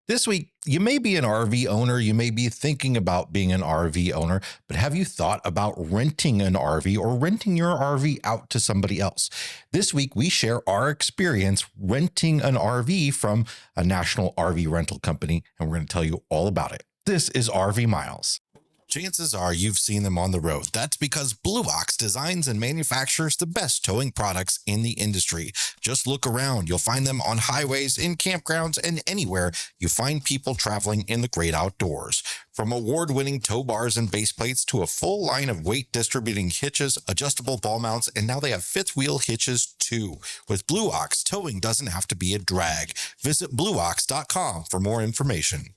This week, you may be an RV owner, you may be thinking about being an RV owner, but have you thought about renting an RV or renting your RV out to somebody else? This week, we share our experience renting an RV from a national RV rental company, and we're going to tell you all about it. This is RV Miles. Chances are you've seen them on the road. That's because Blue Ox designs and manufactures the best towing products in the industry. Just look around. You'll find them on highways, in campgrounds, and anywhere you find people traveling in the great outdoors. From award-winning tow bars and base plates to a full line of weight-distributing hitches, adjustable ball mounts, and now they have fifth-wheel hitches too. With Blue Ox, towing doesn't have to be a drag. Visit BlueOx.com for more information.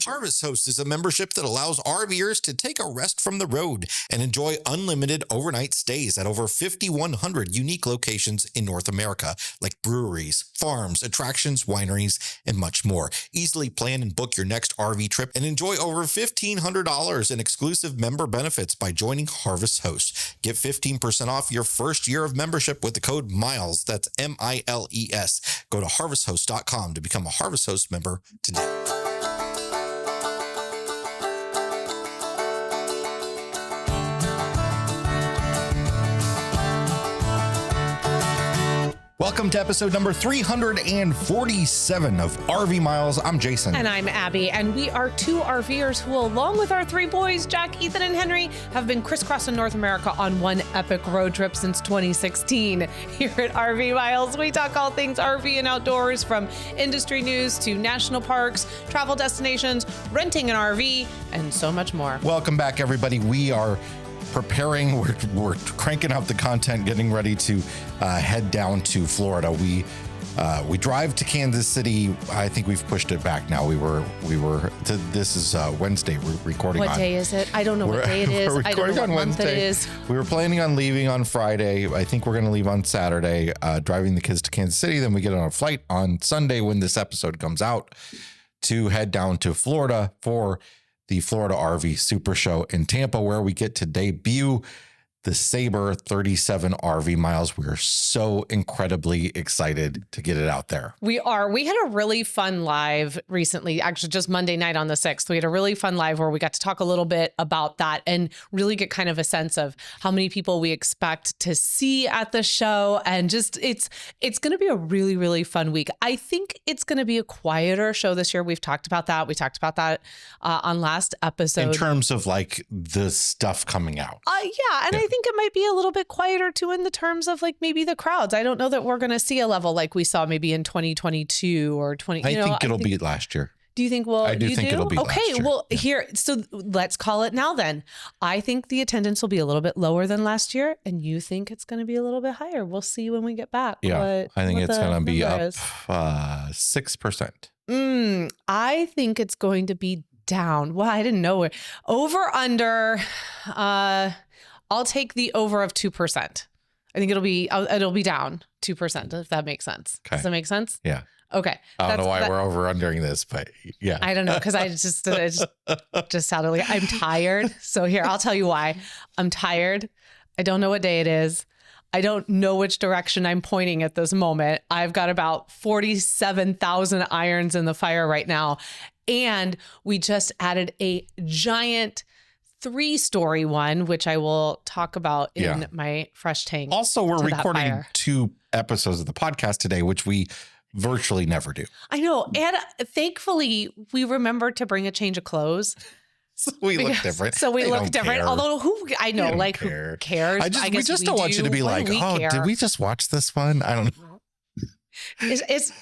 Harvest Host is a membership that allows RVers to take a rest from the road and enjoy unlimited overnight stays at over 5,100 unique locations in North America, like breweries, farms, attractions, wineries, and much more. Easily plan and book your next RV trip and enjoy over $1,500 in exclusive member benefits by joining Harvest Host. Get 15% off your first year of membership with the code MILES. That's MILES. Go to harvesthost.com to become a Harvest Host member today. Welcome to episode number 347 of RV Miles. I'm Jason. And I'm Abby. And we are two RVers who, along with our three boys, Jack, Ethan, and Henry, have been crisscrossing North America on one epic road trip since 2016. Here at RV Miles, we talk all things RV and outdoors, from industry news to national parks, travel destinations, renting an RV, and so much more. Welcome back, everybody. We are preparing, we're cranking out the content, getting ready to head down to Florida. We drive to Kansas City. I think we've pushed it back now. This is Wednesday. We're recording. What day is it? I don't know what day it is. I don't know what month it is. We were planning on leaving on Friday. I think we're going to leave on Saturday, driving the kids to Kansas City. Then we get on a flight on Sunday when this episode comes out to head down to Florida for the Florida RV Super Show in Tampa, where we get to debut the Sabre 37 RV Miles. We're so incredibly excited to get it out there. We are. We had a really fun live recently, actually just Monday night on the 6th. We had a really fun live where we got to talk a little bit about that and really get kind of a sense of how many people we expect to see at the show. And just, it's going to be a really, really fun week. I think it's going to be a quieter show this year. We've talked about that. We talked about that on last episode. In terms of like the stuff coming out. Yeah. And I think it might be a little bit quieter too in the terms of like maybe the crowds. I don't know that we're going to see a level like we saw maybe in 2022 or 20. I think it'll be last year. Do you think? Well, I do think it'll be last year. Okay, well, here, so let's call it now then. I think the attendance will be a little bit lower than last year, and you think it's going to be a little bit higher. We'll see when we get back. Yeah, I think it's going to be up 6%. I think it's going to be down. Well, I didn't know it. Over, under, I'll take the over of 2%. I think it'll be down 2%, if that makes sense. Okay. Does that make sense? Yeah. Okay. I don't know why we're over undering this, but yeah. I don't know, because it just sounded like I'm tired. So here, I'll tell you why. I'm tired. I don't know what day it is. I don't know which direction I'm pointing at this moment. I've got about 47,000 irons in the fire right now. And we just added a giant 3-story one, which I will talk about in my fresh tank. Also, we're recording 2 episodes of the podcast today, which we virtually never do. I know. And thankfully, we remembered to bring a change of clothes. So we look different. So we look different. Care. Although who cares? We just don't want you to be like, oh, did we just watch this one? I don't know.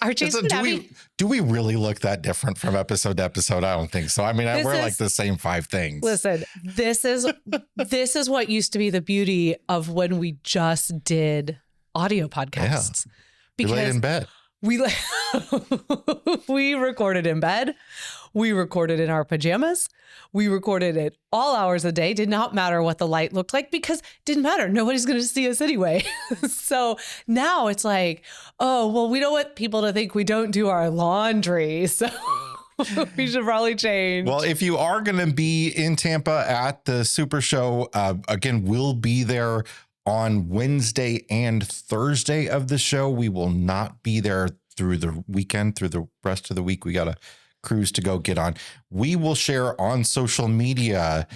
Are Jason and Abby? Do we really look that different from episode to episode? I don't think so. I mean, we're like the same 5 things. Listen, this is what used to be the beauty of when we just did audio podcasts. Yeah. Because we laid in bed. We recorded in bed. We recorded in our pajamas. We recorded at all hours of the day. Did not matter what the light looked like because it didn't matter. Nobody's going to see us anyway. So now it's like, oh, well, we don't want people to think we don't do our laundry. So we should probably change. Well, if you are going to be in Tampa at the Super Show, again, we'll be there on Wednesday and Thursday of the show. We will not be there through the weekend, through the rest of the week. We got a cruise to go get on. We will share on social media,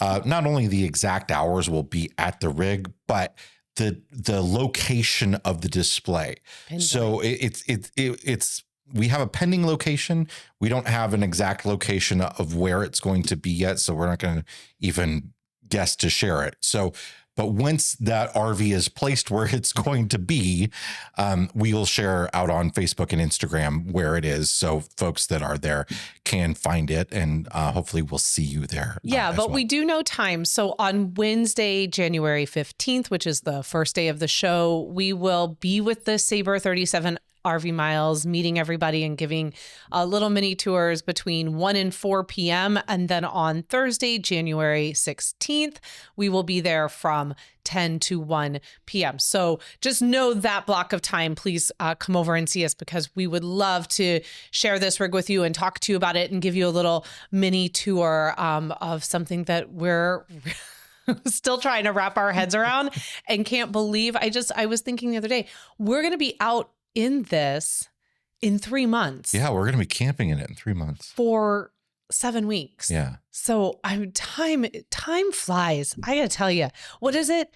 not only the exact hours we'll be at the rig, but the location of the display. So it's we have a pending location. We don't have an exact location of where it's going to be yet, so we're not going to even guess to share it. So, but once that RV is placed where it's going to be, we'll share out on Facebook and Instagram where it is, so folks that are there can find it, and hopefully we'll see you there. Yeah, but we do know time. So on Wednesday, January 15th, which is the first day of the show, we will be with the Sabre 37 RV Miles, meeting everybody and giving little mini tours between 1 and 4 p.m. And then on Thursday, January 16th, we will be there from 10 to 1 p.m. So just know that block of time. Please come over and see us, because we would love to share this rig with you and talk to you about it and give you a little mini tour of something that we're still trying to wrap our heads around and can't believe. I was thinking the other day, we're going to be out in this in 3 months. Yeah, we're going to be camping in it in 3 months. For 7 weeks. Yeah. So time flies. I got to tell you, what is it?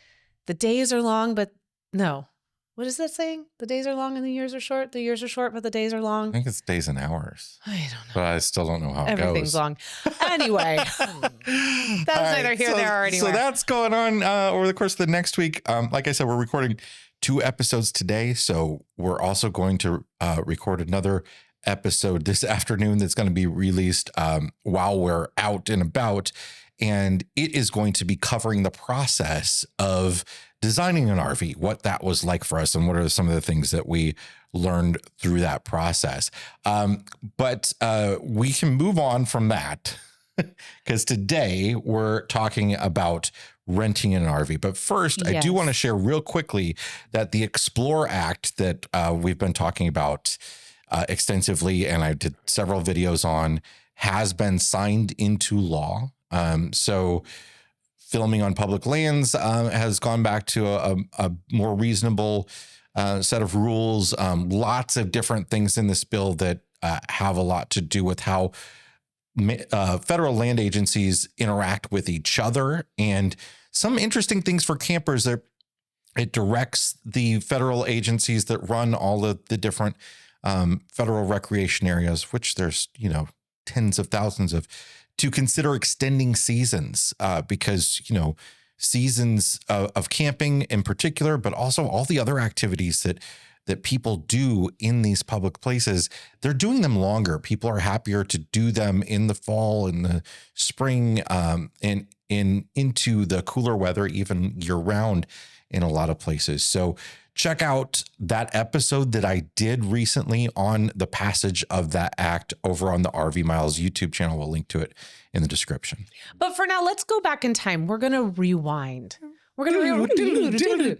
The days are long, but no. What is that saying? The days are long and the years are short. The years are short, but the days are long. I think it's days and hours. I don't know. But I still don't know how it goes. Everything's long. Anyway, that's neither here nor anywhere. So that's going on over the course of the next week. Like I said, we're recording 2 episodes today. So we're also going to record another episode this afternoon that's going to be released while we're out and about. And it is going to be covering the process of designing an RV, what that was like for us, and what are some of the things that we learned through that process. But we can move on from that, because today we're talking about renting an RV. But first, yes, I do want to share real quickly that the Explore Act that we've been talking about extensively, and I did several videos on, has been signed into law. So filming on public lands has gone back to a more reasonable set of rules. Lots of different things in this bill that have a lot to do with how federal land agencies interact with each other, and some interesting things for campers. That it directs the federal agencies that run all of the different federal recreation areas, which there's, tens of thousands of, to consider extending seasons because, seasons of camping in particular, but also all the other activities that people do in these public places, they're doing them longer. People are happier to do them in the fall, in the spring, and into the cooler weather, even year round in a lot of places. So check out that episode that I did recently on the passage of that act over on the RV Miles YouTube channel. We'll link to it in the description. But for now, let's go back in time. We're going to rewind. We're going to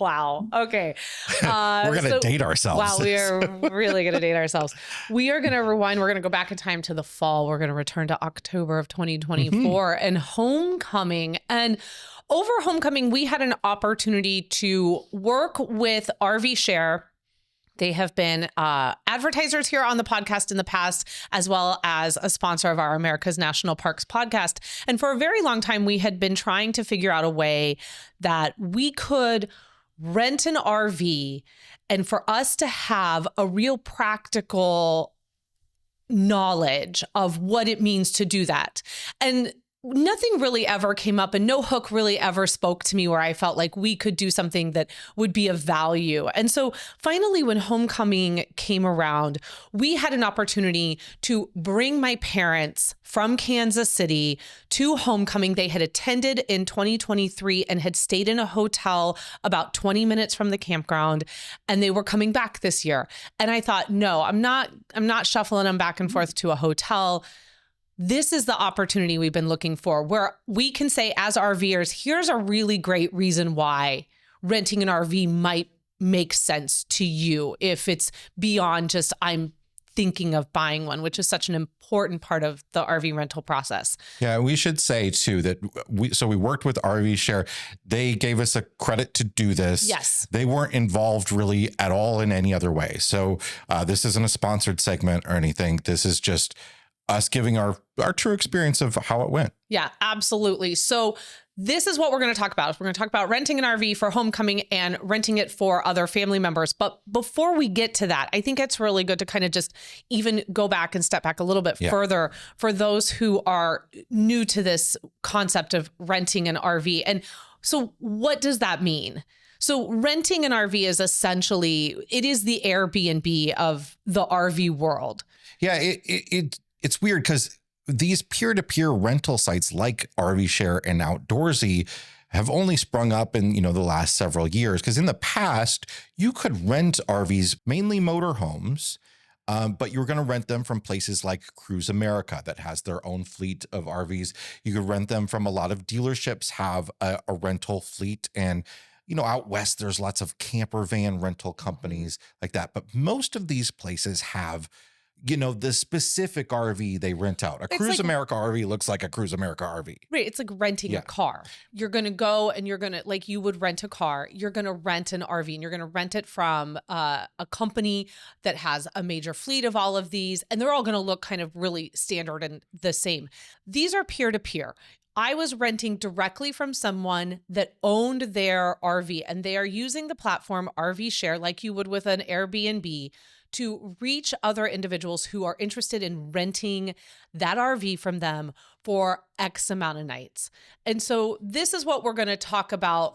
wow. Okay. We're going to date ourselves. Wow. We are really going to date ourselves. We are going to rewind. We're going to go back in time to the fall. We're going to return to October of 2024 and homecoming. And over homecoming, we had an opportunity to work with RVshare. They have been advertisers here on the podcast in the past, as well as a sponsor of our America's National Parks podcast. And for a very long time, we had been trying to figure out a way that we could rent an RV and for us to have a real practical knowledge of what it means to do that. And nothing really ever came up, and no hook really ever spoke to me where I felt like we could do something that would be of value. And so finally, when homecoming came around, we had an opportunity to bring my parents from Kansas City to homecoming. They had attended in 2023 and had stayed in a hotel about 20 minutes from the campground, and they were coming back this year. And I thought, no, I'm not shuffling them back and forth to a hotel. This is the opportunity we've been looking for, where we can say as RVers, here's a really great reason why renting an RV might make sense to you if it's beyond just I'm thinking of buying one, which is such an important part of the RV rental process. Yeah, we should say too that we worked with RVshare. They gave us a credit to do this. Yes. They weren't involved really at all in any other way. So this isn't a sponsored segment or anything. This is just us giving our true experience of how it went. Yeah, absolutely. So this is what we're going to talk about. We're going to talk about renting an RV for homecoming and renting it for other family members. But before we get to that, I think it's really good to kind of just even go back and step back a little bit further for those who are new to this concept of renting an RV. And so what does that mean? So renting an RV is essentially, it is the Airbnb of the RV world. Yeah, it's weird because these peer-to-peer rental sites like RVshare and Outdoorsy have only sprung up in, the last several years. Because in the past, you could rent RVs, mainly motorhomes, but you were going to rent them from places like Cruise America that has their own fleet of RVs. You could rent them from a lot of dealerships have a rental fleet. And, out west, there's lots of camper van rental companies like that. But most of these places have the specific RV they rent out. A Cruise America RV looks like a Cruise America RV. Right. It's like renting a car. You're going to go and you're going to, like you would rent a car, you're going to rent an RV and you're going to rent it from a company that has a major fleet of all of these. And they're all going to look kind of really standard and the same. These are peer-to-peer. I was renting directly from someone that owned their RV, and they are using the platform RVshare like you would with an Airbnb to reach other individuals who are interested in renting that RV from them for X amount of nights. And so this is what we're going to talk about.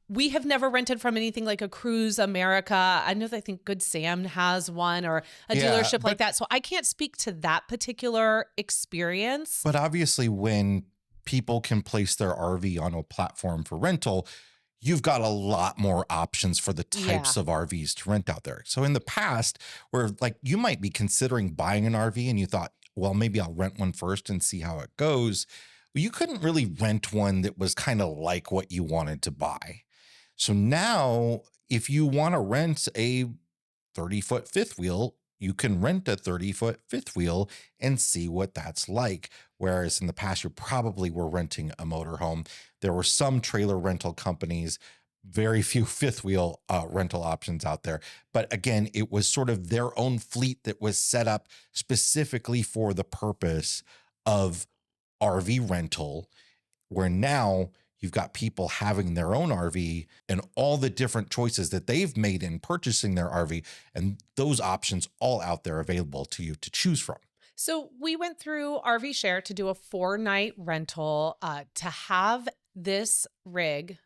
We have never rented from anything like a Cruise America. I think Good Sam has one, or a dealership like that. So I can't speak to that particular experience. But obviously when people can place their RV on a platform for rental, you've got a lot more options for the types of RVs to rent out there. So in the past, where like you might be considering buying an RV and you thought, well, maybe I'll rent one first and see how it goes. Well, you couldn't really rent one that was kind of like what you wanted to buy. So now if you want to rent a 30-foot fifth wheel, you can rent a 30-foot fifth wheel and see what that's like. Whereas in the past, you probably were renting a motorhome. There were some trailer rental companies, very few fifth wheel rental options out there. But again, it was sort of their own fleet that was set up specifically for the purpose of RV rental, where now you've got people having their own RV and all the different choices that they've made in purchasing their RV, and those options all out there available to you to choose from. So we went through RVshare to do a 4-night rental to have this rig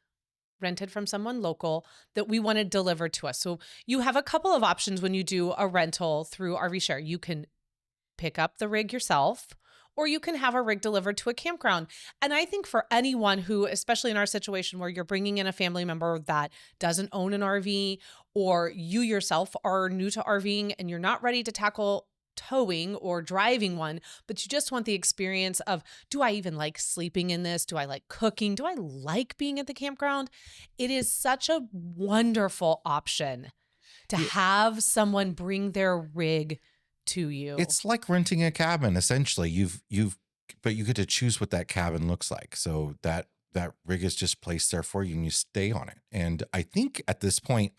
rented from someone local that we wanted delivered to us. So you have a couple of options when you do a rental through RVshare. You can pick up the rig yourself, or you can have a rig delivered to a campground. And I think for anyone who, especially in our situation where you're bringing in a family member that doesn't own an RV, or you yourself are new to RVing and you're not ready to tackle towing or driving one, but you just want the experience of, do I even like sleeping in this? Do I like cooking? Do I like being at the campground? It is such a wonderful option to have someone bring their rig to you. It's like renting a cabin, essentially. But you get to choose what that cabin looks like. So that rig is just placed there for you and you stay on it. And I think at this point,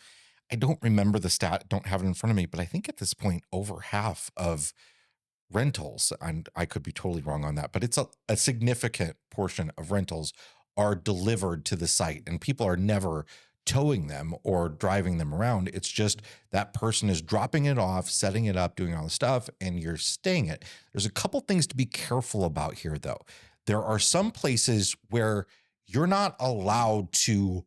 I don't remember the stat, don't have it in front of me, but I think at this point, over half of rentals, and I could be totally wrong on that, but it's a significant portion of rentals are delivered to the site, and people are never towing them or driving them around. It's just that person is dropping it off, setting it up, doing all the stuff, and you're staying it. There's a couple things to be careful about here, though. There are some places where you're not allowed to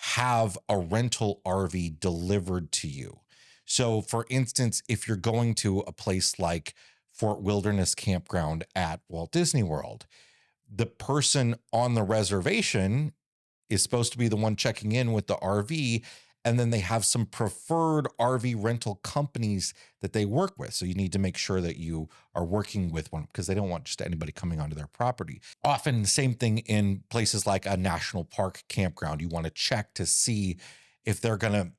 have a rental RV delivered to you. So for instance, if you're going to a place like Fort Wilderness Campground at Walt Disney World, the person on the reservation is supposed to be the one checking in with the RV, and then they have some preferred RV rental companies that they work with. So you need to make sure that you are working with one, because they don't want just anybody coming onto their property. Often the same thing in places like a national park campground. You want to check to see if they're going to,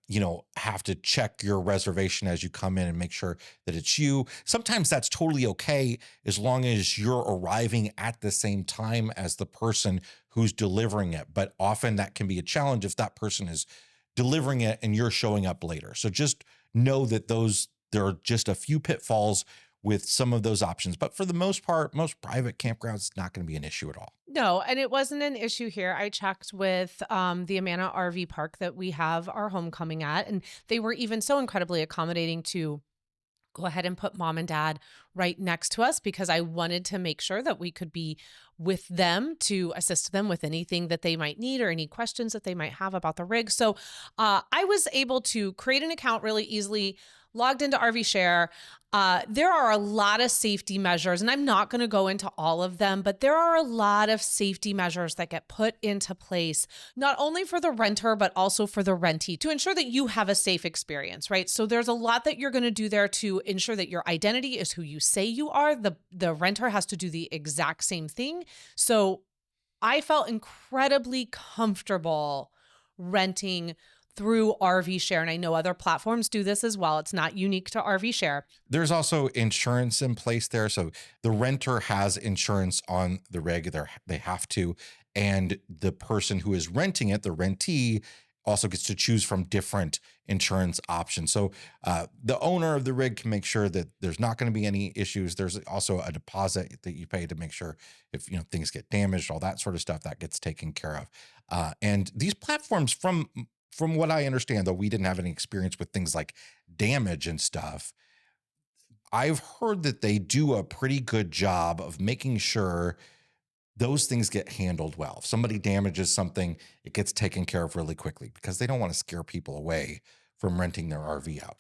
have to check your reservation as you come in and make sure that it's you. Sometimes that's totally okay as long as you're arriving at the same time as the person who's delivering it. But often that can be a challenge if that person is delivering it and you're showing up later. So just know that there are just a few pitfalls with some of those options. But for the most part, most private campgrounds, it's not going to be an issue at all. No, and it wasn't an issue here. I checked with the Amana RV park that we have our homecoming at, and they were even so incredibly accommodating to go ahead and put mom and dad right next to us, because I wanted to make sure that we could be with them to assist them with anything that they might need or any questions that they might have about the rig. So I was able to create an account really easily, logged into RVshare. There are a lot of safety measures, and I'm not going to go into all of them, but there are a lot of safety measures that get put into place, not only for the renter, but also for the rentee, to ensure that you have a safe experience, right? So there's a lot that you're going to do there to ensure that your identity is who you say you are. The renter has to do the exact same thing. So I felt incredibly comfortable renting through RVshare. And I know other platforms do this as well. It's not unique to RVshare. There's also insurance in place there. So the renter has insurance on the rig. They have to. And the person who is renting it, the rentee, also gets to choose from different insurance options. So the owner of the rig can make sure that there's not going to be any issues. There's also a deposit that you pay to make sure if things get damaged, all that sort of stuff, that gets taken care of. And these platforms, from what I understand, though we didn't have any experience with things like damage and stuff, I've heard that they do a pretty good job of making sure those things get handled well. If somebody damages something, it gets taken care of really quickly because they don't want to scare people away from renting their RV out.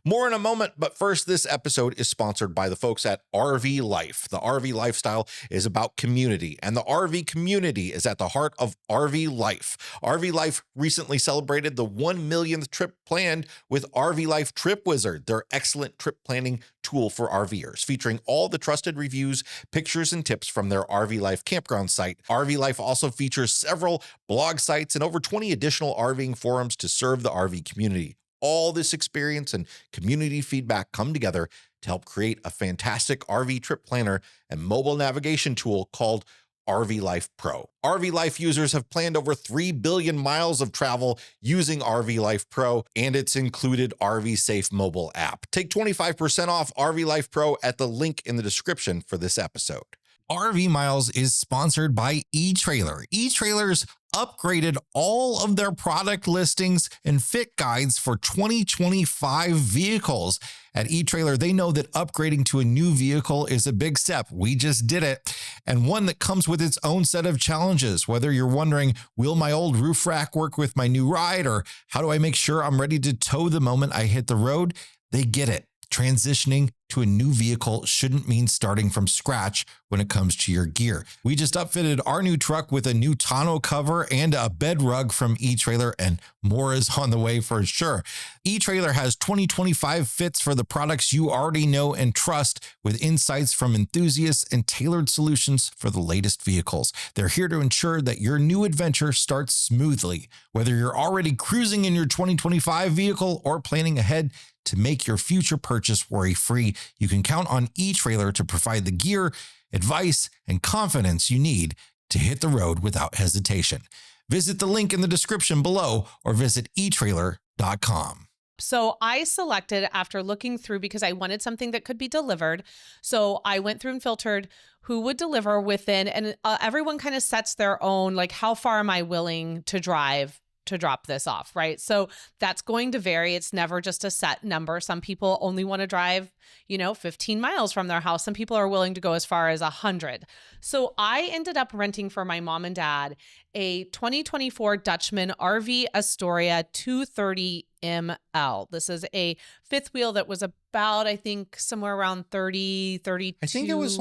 More in a moment, but first, this episode is sponsored by the folks at RV Life. The RV lifestyle is about community, and the RV community is at the heart of RV Life. RV Life recently celebrated the 1 millionth trip planned with RV Life Trip Wizard, their excellent trip planning tool for RVers, featuring all the trusted reviews, pictures, and tips from their RV Life campground site. RV Life also features several blog sites and over 20 additional RVing forums to serve the RV community. All this experience and community feedback come together to help create a fantastic RV trip planner and mobile navigation tool called RV Life Pro. RV Life users have planned over 3 billion miles of travel using RV Life Pro and its included RV Safe mobile app. Take 25% off RV Life Pro at the link in the description for this episode. RV Miles is sponsored by eTrailer. eTrailer's upgraded all of their product listings and fit guides for 2025 vehicles. At eTrailer, they know that upgrading to a new vehicle is a big step. We just did it, and one that comes with its own set of challenges. Whether you're wondering, will my old roof rack work with my new ride, or how do I make sure I'm ready to tow the moment I hit the road, they get it. Transitioning to a new vehicle shouldn't mean starting from scratch when it comes to your gear. We just upfitted our new truck with a new tonneau cover and a bed rug from eTrailer, and more is on the way for sure. eTrailer has 2025 fits for the products you already know and trust, with insights from enthusiasts and tailored solutions for the latest vehicles. They're here to ensure that your new adventure starts smoothly. Whether you're already cruising in your 2025 vehicle or planning ahead to make your future purchase worry-free, you can count on eTrailer to provide the gear, advice, and confidence you need to hit the road without hesitation. Visit the link in the description below or visit eTrailer.com. So I selected, after looking through, because I wanted something that could be delivered. So I went through and filtered who would deliver within, and everyone kind of sets their own, like, how far am I willing to drive to drop this off, right? So that's going to vary. It's never just a set number. Some people only want to drive, 15 miles from their house. Some people are willing to go as far as 100. So I ended up renting for my mom and dad a 2024 Dutchman RV Astoria 230 ML. This is a fifth wheel that was about, I think, somewhere around 30, 32. I think it was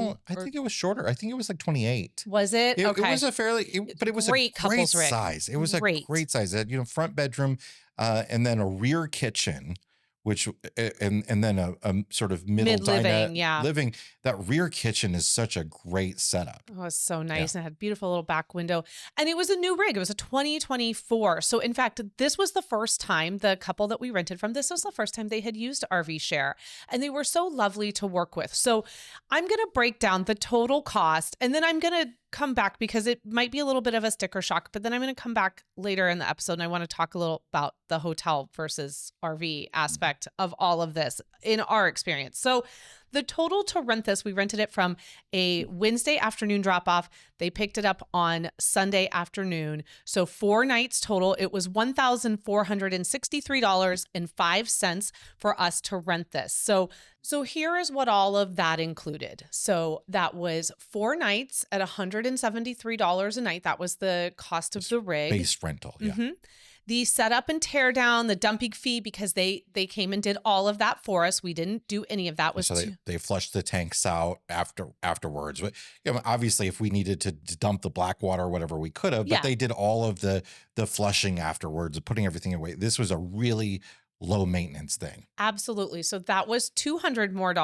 shorter. I think it was like 28. Was it? Okay. It was but it was great a great rig. size. It was a great size. It had, front bedroom, and then a rear kitchen which and then a sort of middle Mid-living, dinette yeah. living. That rear kitchen is such a great setup. Oh, it's so nice. And it had a beautiful little back window. And it was a new rig. It was a 2024. So in fact, this was the first time the couple that we rented from, this was the first time they had used RVshare. And they were so lovely to work with. So I'm going to break down the total cost, and then I'm going to come back because it might be a little bit of a sticker shock, but then I'm going to come back later in the episode and I want to talk a little about the hotel versus RV aspect of all of this in our experience. So the total to rent this, we rented it from a Wednesday afternoon drop off. They picked it up on Sunday afternoon. So 4 nights total. It was $1,463.05 for us to rent this. So here is what all of that included. So that was 4 nights at $173 a night. That was the cost of the rig. Base rental, yeah. Mm-hmm. The setup and tear down, the dumping fee, because they came and did all of that for us. We didn't do any of that. So they flushed the tanks out afterwards. But obviously, if we needed to dump the black water or whatever, we could have. But they did all of the flushing afterwards, putting everything away. This was a really low maintenance thing. Absolutely. So that was $200 more.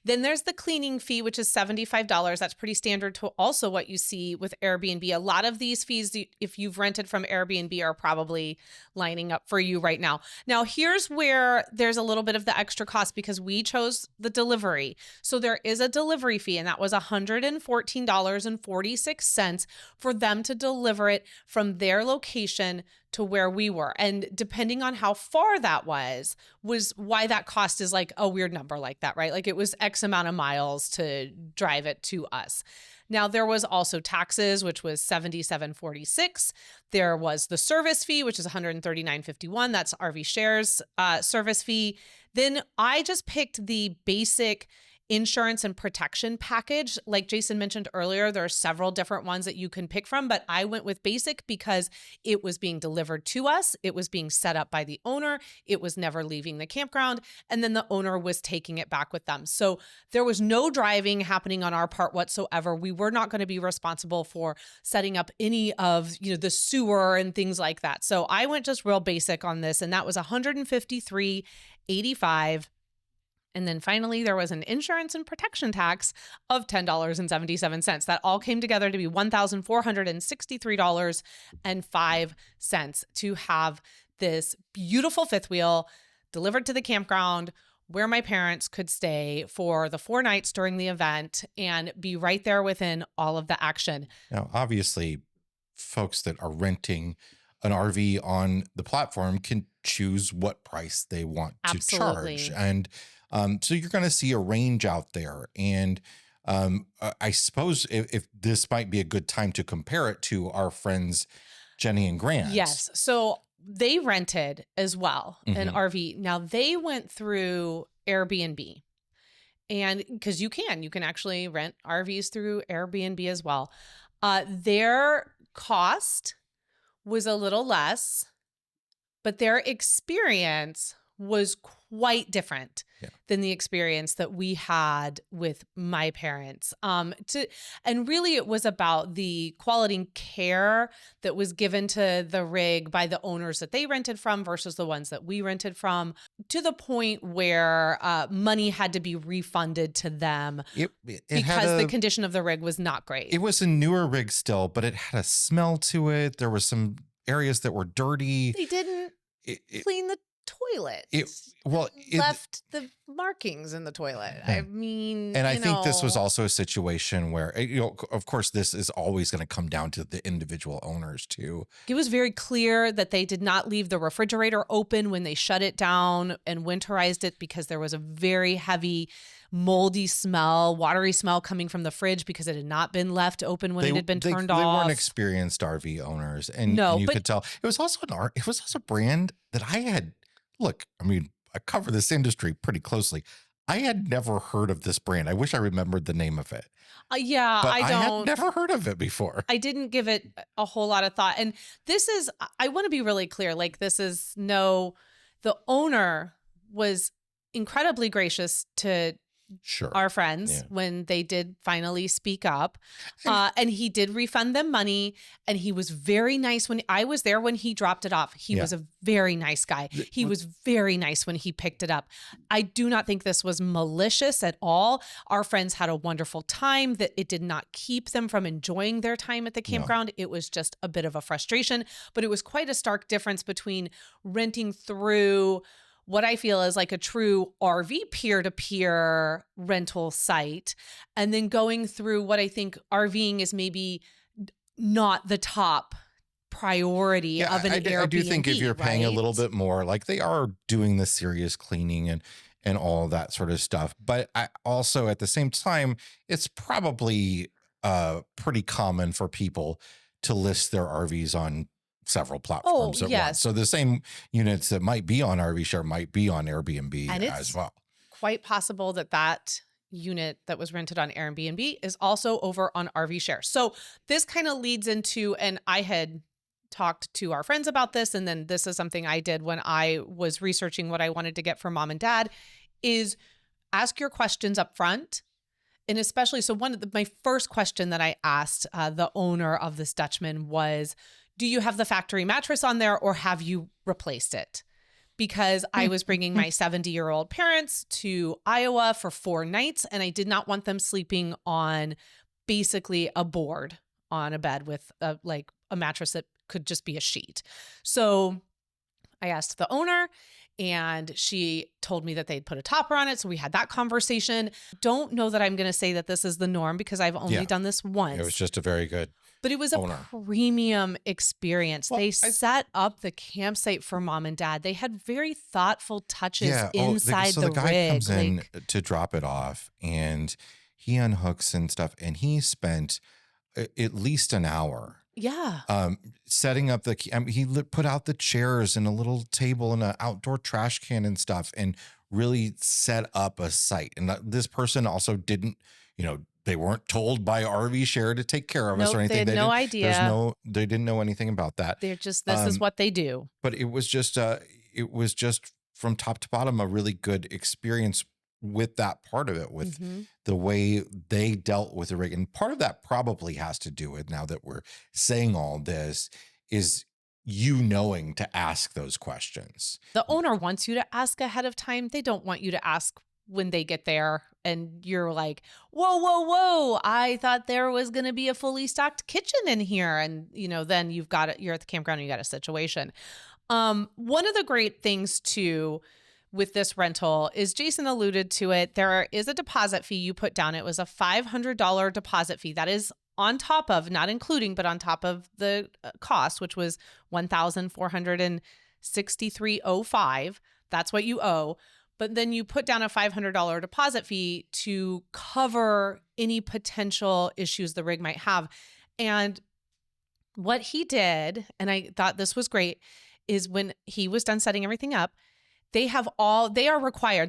Then there's the cleaning fee, which is $75. That's pretty standard to also what you see with Airbnb. A lot of these fees, if you've rented from Airbnb, are probably lining up for you right now. Now, here's where there's a little bit of the extra cost because we chose the delivery. So there is a delivery fee, and that was $114.46 for them to deliver it from their location to where we were. And depending on how far that was why that cost is like a weird number like that, right? Like it was X amount of miles to drive it to us. Now there was also taxes, which was $77.46. There was the service fee, which is $139.51. That's RVshare's service fee. Then I just picked the basic insurance and protection package. Like Jason mentioned earlier, there are several different ones that you can pick from, but I went with basic because it was being delivered to us. It was being set up by the owner. It was never leaving the campground. And then the owner was taking it back with them. So there was no driving happening on our part whatsoever. We were not going to be responsible for setting up any of, the sewer and things like that. So I went just real basic on this, and that was $153.85. And then finally, there was an insurance and protection tax of $10.77. That all came together to be $1,463.05 to have this beautiful fifth wheel delivered to the campground where my parents could stay for the 4 nights during the event and be right there within all of the action. Now, obviously, folks that are renting an RV on the platform can choose what price they want to charge. And so you're going to see a range out there. And I suppose if this might be a good time to compare it to our friends, Jenny and Grant. Yes. So they rented as well an RV. Now they went through Airbnb, and because you can actually rent RVs through Airbnb as well. Their cost was a little less, but their experience was quite different than the experience that we had with my parents. And really it was about the quality and care that was given to the rig by the owners that they rented from versus the ones that we rented from, to the point where money had to be refunded to them because the condition of the rig was not great. It was a newer rig still, but it had a smell to it. There were some areas that were dirty. They didn't clean the toilet. Left the markings in the toilet. I mean, and I think this was also a situation where, of course, this is always going to come down to the individual owners too. It was very clear that they did not leave the refrigerator open when they shut it down and winterized it, because there was a very heavy moldy smell, watery smell coming from the fridge because it had not been left open when it had been turned off. They weren't experienced RV owners, and you could tell it was also a brand that I had. Look, I mean, I cover this industry pretty closely. I had never heard of this brand. I wish I remembered the name of it. But I had never heard of it before. I didn't give it a whole lot of thought. And I want to be really clear. Like, the owner was incredibly gracious to Sure. our friends Yeah. when they did finally speak up. And- And he did refund them money. And he was very nice when I was there when he dropped it off. He Yeah. was a very nice guy. He was very nice when he picked it up. I do not think this was malicious at all. Our friends had a wonderful time, that it did not keep them from enjoying their time at the campground. It was just a bit of a frustration, but it was quite a stark difference between renting through what I feel is like a true RV peer-to-peer rental site, and then going through what I think RVing is maybe not the top priority of an Airbnb. I do think if you're paying a right? little bit more, like they are doing the serious cleaning and all that sort of stuff. But I also, at the same time, it's probably pretty common for people to list their RVs on several platforms at yes. once. So the same units that might be on RVshare might be on Airbnb And as it's well. quite possible that that unit that was rented on Airbnb is also over on RVshare. So this kind of leads into, and I had talked to our friends about this, and then this is something I did when I was researching what I wanted to get for mom and dad, is ask your questions up front. And especially, so my first question that I asked the owner of this Dutchman was, do you have the factory mattress on there, or have you replaced it? Because I was bringing my 70-year-old parents to Iowa for 4 nights, and I did not want them sleeping on basically a board on a bed with a mattress that could just be a sheet. So I asked the owner, and she told me that they'd put a topper on it. So we had that conversation. Don't know that I'm going to say that this is the norm, because I've only done this once. It was just a very good But it was owner. a premium experience. Well, they set up the campsite for mom and dad. They had very thoughtful touches inside so the the guy rig. comes in to drop it off, and he unhooks and stuff, and he spent at least an hour setting up he put out the chairs and a little table and an outdoor trash can and stuff, and really set up a site. And this person also didn't, they weren't told by RVshare to take care of us or anything. They had no idea. They didn't know anything about that. They're just, this is what they do. But it was just from top to bottom a really good experience with that part of it, with the way they dealt with the rig. And part of that probably has to do with, now that we're saying all this, is knowing to ask those questions. The owner wants you to ask ahead of time. They don't want you to ask when they get there and you're like, whoa, I thought there was going to be a fully stocked kitchen in here. And, then you're at the campground and you got a situation. One of the great things too with this rental is, Jason alluded to it, there is a deposit fee you put down. It was a $500 deposit fee. That is on top of, not including, but on top of the cost, which was $1,463.05. That's what you owe. But then you put down a $500 deposit fee to cover any potential issues the rig might have. And what he did, and I thought this was great, is when he was done setting everything up, the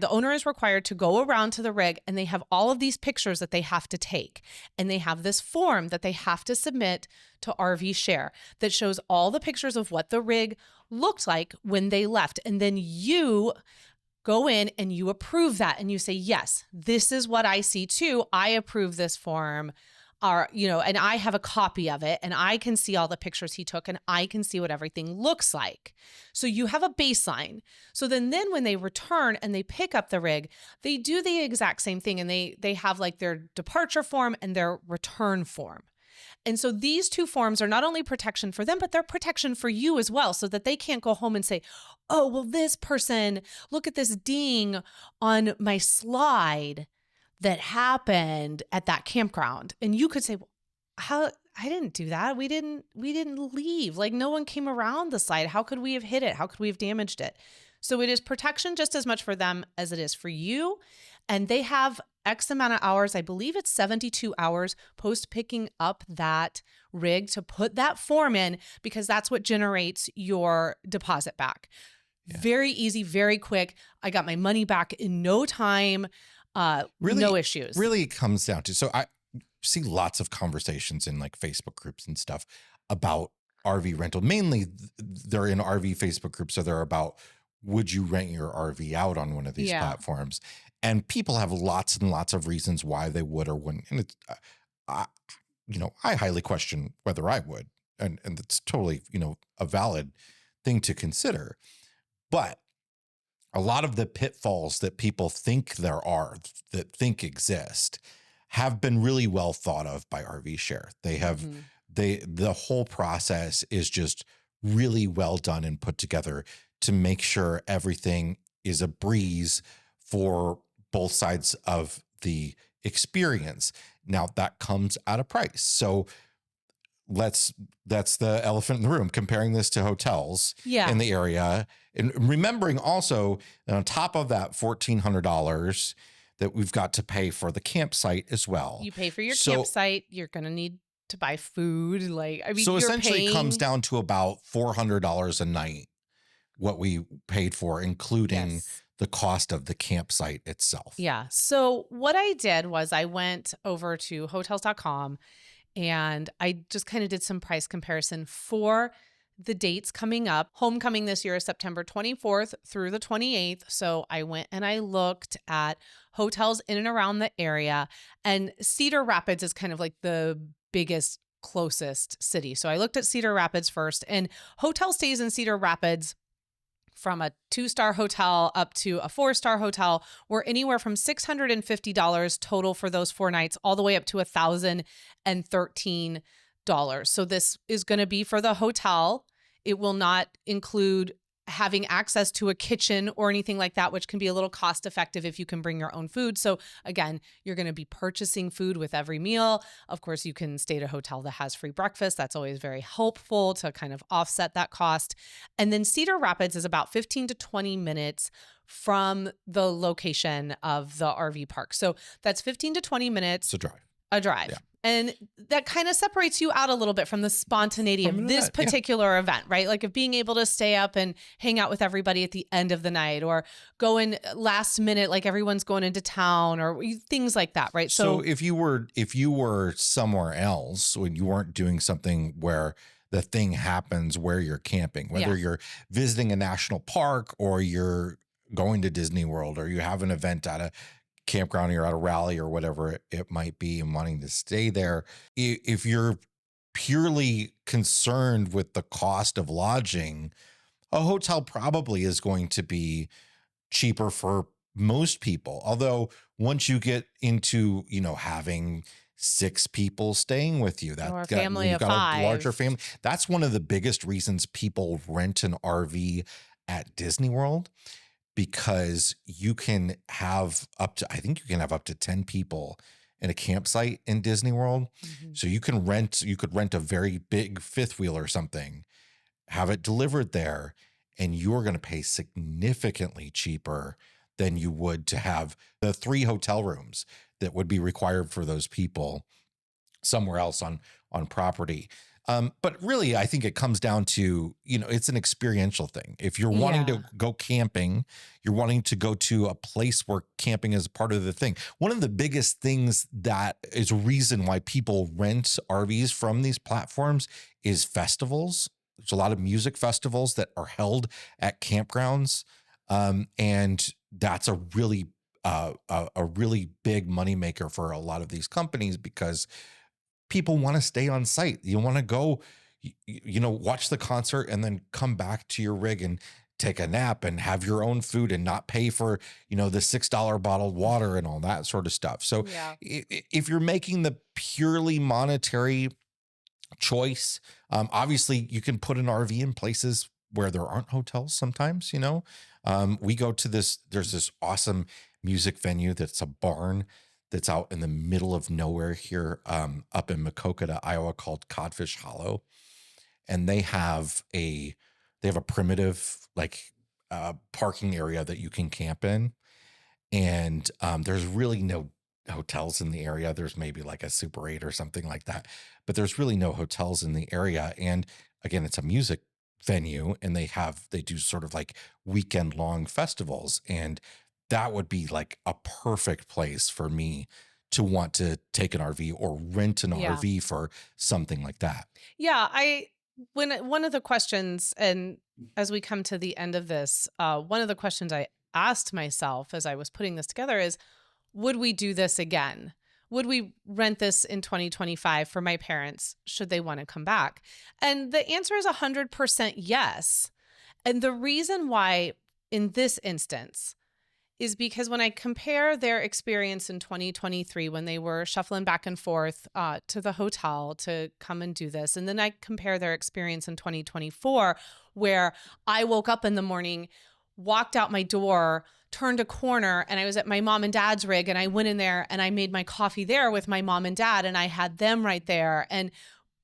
owner is required to go around to the rig, and they have all of these pictures that they have to take. And they have this form that they have to submit to RVshare that shows all the pictures of what the rig looked like when they left. And then you go in and you approve that, and you say, yes, this is what I see too. I approve this form. And I have a copy of it, and I can see all the pictures he took, and I can see what everything looks like. So you have a baseline. So then when they return and they pick up the rig, they do the exact same thing, and they have like their departure form and their return form. And so these two forms are not only protection for them, but they're protection for you as well, so that they can't go home and say, oh, well, this person, look at this ding on my slide that happened at that campground. And you could say, well, I didn't do that. We didn't leave. Like, no one came around the slide. How could we have hit it? How could we have damaged it? So it is protection just as much for them as it is for you. And they have X amount of hours. I believe it's 72 hours post picking up that rig to put that form in, because that's what generates your deposit back. Yeah. Very easy, very quick. I got my money back in no time. No issues. Really comes down to, so I see lots of conversations in like Facebook groups and stuff about RV rental. Mainly they're in RV Facebook groups, so they're about, would you rent your RV out on one of these platforms? And people have lots and lots of reasons why they would or wouldn't. And it's, I, I highly question whether I would. And it's totally, a valid thing to consider. But a lot of the pitfalls that people think there are, that think exist, have been really well thought of by RVshare. They have, the whole process is just really well done and put together to make sure everything is a breeze for both sides of the experience. Now that comes at a price. So that's the elephant in the room, comparing this to hotels in the area. And remembering also that on top of that $1,400 that we've got to pay for the campsite as well. You pay for your campsite. You're going to need to buy food. So essentially it comes down to about $400 a night, what we paid for, including the cost of the campsite itself. Yeah. So what I did was I went over to hotels.com and I just kind of did some price comparison for the dates coming up. Homecoming this year is September 24th through the 28th. So I went and I looked at hotels in and around the area, and Cedar Rapids is kind of like the biggest, closest city. So I looked at Cedar Rapids first, and hotel stays in Cedar Rapids from a 2-star hotel up to a 4-star hotel were anywhere from $650 total for those 4 nights, all the way up to $1,013. So this is going to be for the hotel. It will not include having access to a kitchen or anything like that, which can be a little cost effective if you can bring your own food. So again, you're going to be purchasing food with every meal. Of course, you can stay at a hotel that has free breakfast. That's always very helpful to kind of offset that cost. And then Cedar Rapids is about 15 to 20 minutes from the location of the RV park. So that's 15 to 20 minutes. It's a drive. Yeah. And that kind of separates you out a little bit from the spontaneity of this particular event, right? Like of being able to stay up and hang out with everybody at the end of the night, or go in last minute, like everyone's going into town, or things like that, right? So if you were somewhere else, when you weren't doing something where the thing happens where you're camping, whether you're visiting a national park or you're going to Disney World, or you have an event at a campground, or you're at a rally or whatever it might be and wanting to stay there, if you're purely concerned with the cost of lodging, a hotel probably is going to be cheaper for most people. Although once you get into, having 6 people staying with you, or a family of 5, a larger family. That's one of the biggest reasons people rent an RV at Disney World, because you can have up to 10 people in a campsite in Disney World. Mm-hmm. So you could rent a very big 5th wheel or something, have it delivered there, and you're going to pay significantly cheaper than you would to have the 3 hotel rooms that would be required for those people somewhere else on property. But really, I think it comes down to, it's an experiential thing. If you're wanting to go camping, you're wanting to go to a place where camping is part of the thing. One of the biggest things that is a reason why people rent RVs from these platforms is festivals. There's a lot of music festivals that are held at campgrounds. And that's a really big moneymaker for a lot of these companies, because people want to stay on site. You want to go, watch the concert and then come back to your rig and take a nap and have your own food and not pay for, the $6 bottled water and all that sort of stuff. So if you're making the purely monetary choice, obviously you can put an RV in places where there aren't hotels sometimes. We go to there's this awesome music venue that's a barn that's out in the middle of nowhere here, up in Makokata, Iowa, called Codfish Hollow. And they have a primitive parking area that you can camp in. And there's really no hotels in the area. There's maybe like a Super 8 or something like that, but there's really no hotels in the area. And again, it's a music venue, and they do sort of like weekend long festivals. And that would be like a perfect place for me to want to take an RV or rent an RV for something like that. Yeah. One of the questions, and as we come to the end of this, one of the questions I asked myself as I was putting this together is, would we do this again? Would we rent this in 2025 for my parents should they want to come back? And the answer is 100% yes. And the reason why in this instance is because when I compare their experience in 2023 when they were shuffling back and forth to the hotel to come and do this, and then I compare their experience in 2024 where I woke up in the morning, walked out my door, turned a corner, and I was at my mom and dad's rig, and I went in there and I made my coffee there with my mom and dad, and I had them right there. And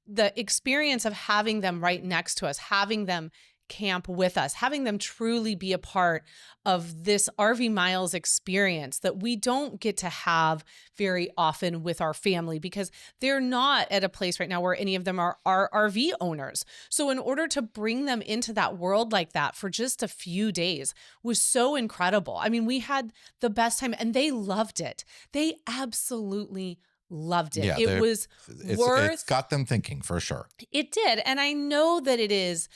the experience of having them right next to us, having them camp with us, having them truly be a part of this RV Miles experience that we don't get to have very often with our family because they're not at a place right now where any of them are RV owners. So in order to bring them into that world like that for just a few days was so incredible. I mean, we had the best time and they loved it. They absolutely loved it. Yeah, it was it's got them thinking for sure. It did. And I know that it is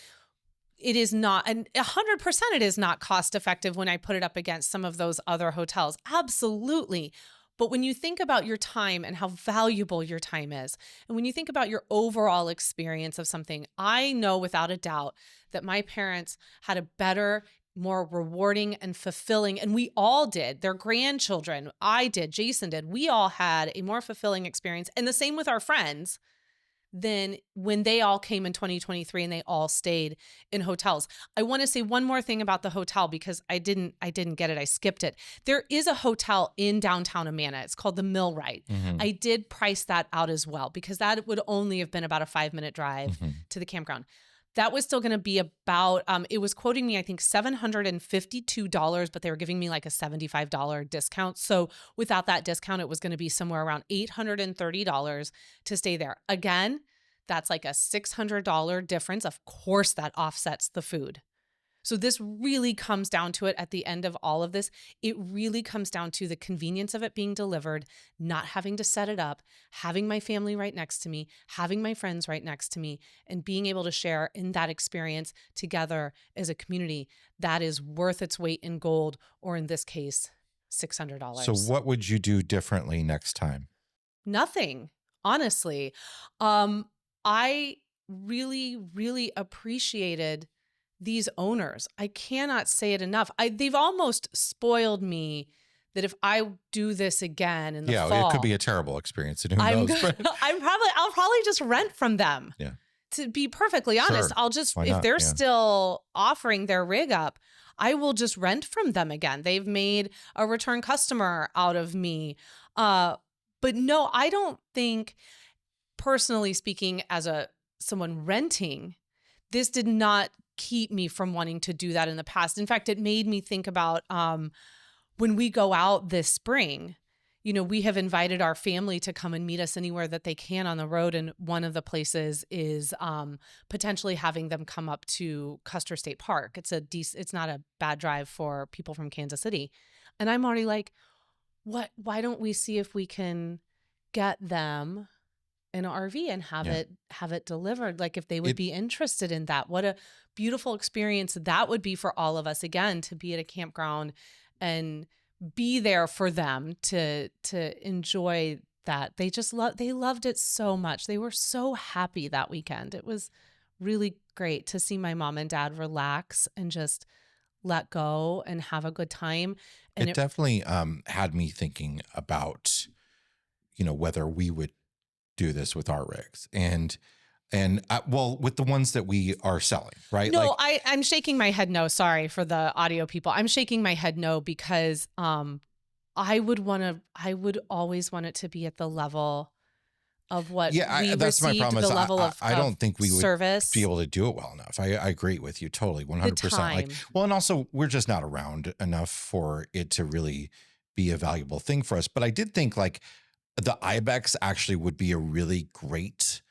not, and 100% it is not cost effective when I put it up against some of those other hotels. Absolutely. But when you think about your time and how valuable your time is, and when you think about your overall experience of something, I know without a doubt that my parents had a better, more rewarding and fulfilling, and we all did, their grandchildren, I did, Jason did, we all had a more fulfilling experience. And the same with our friends than when they all came in 2023 and they all stayed in hotels. I want to say one more thing about the hotel because I didn't get it. I skipped it. There is a hotel in downtown Amana. It's called the Millwright. Mm-hmm. I did price that out as well because that would only have been about a 5-minute drive to the campground. That was still going to be about, it was quoting me, I think $752, but they were giving me like a $75 discount. So without that discount, it was going to be somewhere around $830 to stay there. Again, that's like a $600 difference. Of course, that offsets the food. So this really comes down to it at the end of all of this. It really comes down to the convenience of it being delivered, not having to set it up, having my family right next to me, having my friends right next to me, and being able to share in that experience together as a community. That is worth its weight in gold, or in this case, $600. So what would you do differently next time? Nothing, honestly. I really, really appreciated these owners. I cannot say it enough. They've almost spoiled me that if I do this again in the fall, it could be a terrible experience. And who knows? I'll probably just rent from them. Yeah. To be perfectly honest, Sure. I'll just, Why if not? they're Yeah. still offering their rig up, I will just rent from them again. They've made a return customer out of me. But no, I don't think, personally speaking, as someone renting, this did not keep me from wanting to do that in the past. In fact, it made me think about when we go out this spring, we have invited our family to come and meet us anywhere that they can on the road. And one of the places is potentially having them come up to Custer State Park. It's not a bad drive for people from Kansas City. And I'm already like, why don't we see if we can get them an RV and have it delivered? Like if they would be interested in that. What a beautiful experience that would be for all of us, again, to be at a campground and be there for them to enjoy that. They loved it so much. They were so happy that weekend. It was really great to see my mom and dad relax and just let go and have a good time. And it definitely had me thinking about, whether we would do this with our rigs and with the ones that we are selling, right? No, I'm shaking my head no. Sorry for the audio people. I'm shaking my head no because I would always want it to be at the level of what we that's received, my problem. the level of I don't think we would service. be able to do it well enough. I agree with you totally, 100%. And also we're just not around enough for it to really be a valuable thing for us. But I did think the Ibex actually would be a really great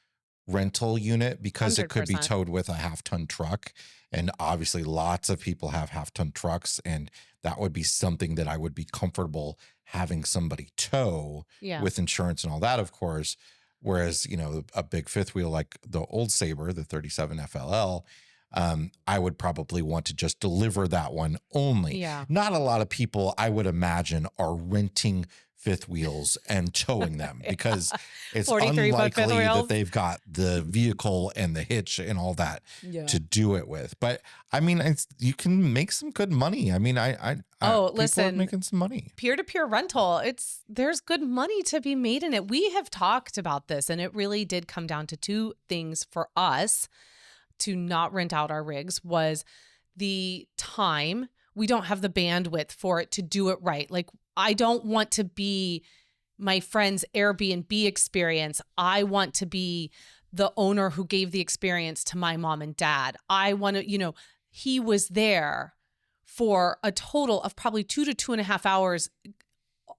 rental unit because 100%. It could be towed with a 1/2-ton truck. And obviously lots of people have 1/2-ton trucks, and that would be something that I would be comfortable having somebody tow with insurance and all that, of course. Whereas, a big fifth wheel like the old Sabre, the 37 FLL, I would probably want to just deliver that one only. Yeah. Not a lot of people, I would imagine, are renting fifth wheels and towing them because it's 43-foot fifth unlikely that wheels. they've got the vehicle and the hitch and all that Yeah. to do it with. But I mean, you can make some good money. I mean, people listen, are making some money. Peer-to-peer rental, there's good money to be made in it. We have talked about this, and it really did come down to two things for us to not rent out our rigs was the time. We don't have the bandwidth for it to do it right. Like, I don't want to be my friend's Airbnb experience. I want to be the owner who gave the experience to my mom and dad. I want to, he was there for a total of probably 2 to 2.5 hours,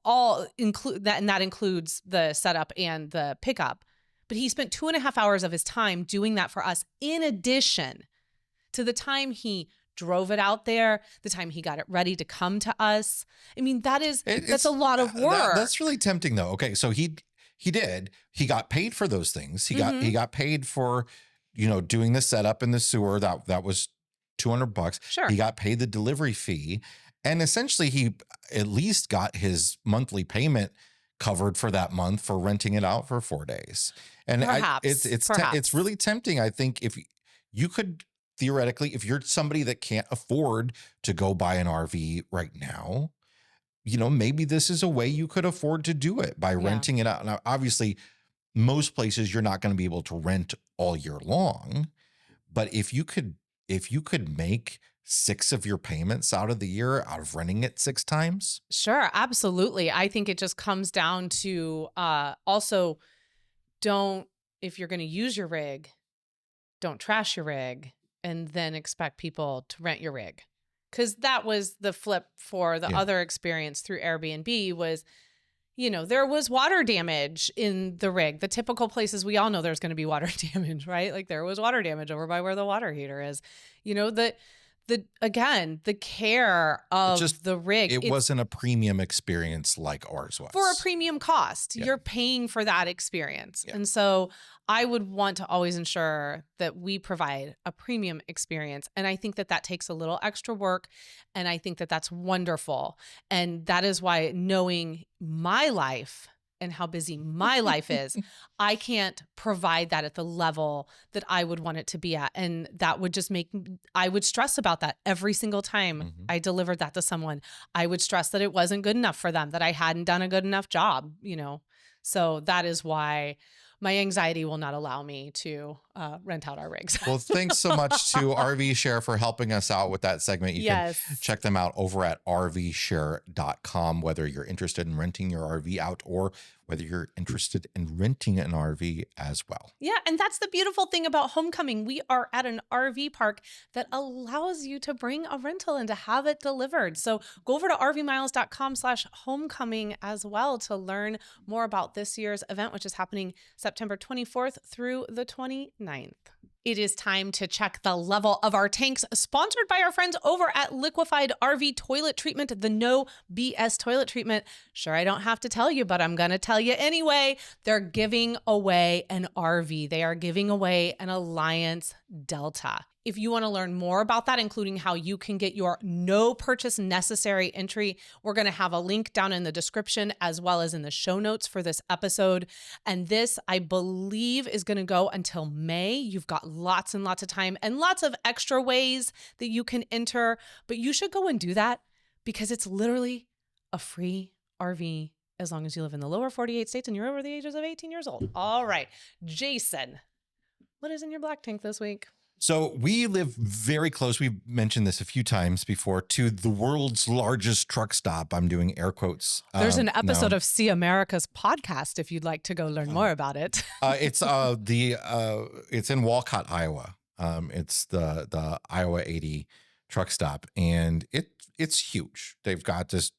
all include that. And that includes the setup and the pickup. But he spent 2.5 hours of his time doing that for us, in addition to the time he drove it out there, the time he got it ready to come to us. I mean, that's a lot of work. That's really tempting though. Okay. So he got paid for those things. He got paid for, doing the setup in the sewer. That was $200. Sure. He got paid the delivery fee. And essentially he at least got his monthly payment covered for that month for renting it out for 4 days. And Perhaps. it's really tempting. I think if you could, theoretically, if you're somebody that can't afford to go buy an RV right now, maybe this is a way you could afford to do it by renting it out. Now, obviously, most places you're not going to be able to rent all year long, but if you could make 6 of your payments out of the year out of renting it 6 times. Sure, absolutely. I think it just comes down to also if you're going to use your rig, don't trash your rig and then expect people to rent your rig. Because that was the flip for the other experience through Airbnb was, there was water damage in the rig. The typical places we all know there's going to be water damage, right? Like there was water damage over by where the water heater is. The care of the rig. It wasn't a premium experience like ours was. For a premium cost. Yeah. You're paying for that experience. Yeah. And so I would want to always ensure that we provide a premium experience. And I think that takes a little extra work. And I think that that's wonderful. And that is why, knowing my life and how busy my life is, I can't provide that at the level that I would want it to be at. And that would just I would stress about that every single time I delivered that to someone. I would stress that it wasn't good enough for them, that I hadn't done a good enough job, So that is why my anxiety will not allow me to rent out our rigs. Well, thanks so much to RVshare for helping us out with that segment. You can check them out over at RVshare.com, whether you're interested in renting your RV out or whether you're interested in renting an RV as well. Yeah, and that's the beautiful thing about Homecoming. We are at an RV park that allows you to bring a rental and to have it delivered. So go over to rvmiles.com/homecoming as well to learn more about this year's event, which is happening September 24th through the 29th. It is time to check the level of our tanks, sponsored by our friends over at Liquefied RV Toilet Treatment, the no BS toilet treatment. Sure, I don't have to tell you, but I'm going to tell you anyway. They're giving away an RV. They are giving away an Alliance Delta. If you want to learn more about that, including how you can get your no purchase necessary entry, we're going to have a link down in the description as well as in the show notes for this episode. And this, I believe, is going to go until May. You've got lots and lots of time and lots of extra ways that you can enter, but you should go and do that because it's literally a free RV as long as you live in the lower 48 states and you're over the ages of 18 years old. All right, Jason, what is in your black tank this week? So we live very close. We've mentioned this a few times before to the world's largest truck stop. I'm doing air quotes. There's an episode of See America's podcast if you'd like to go learn more about it. It's in Walcott, Iowa. It's the Iowa 80 truck stop, and it's huge. They've got this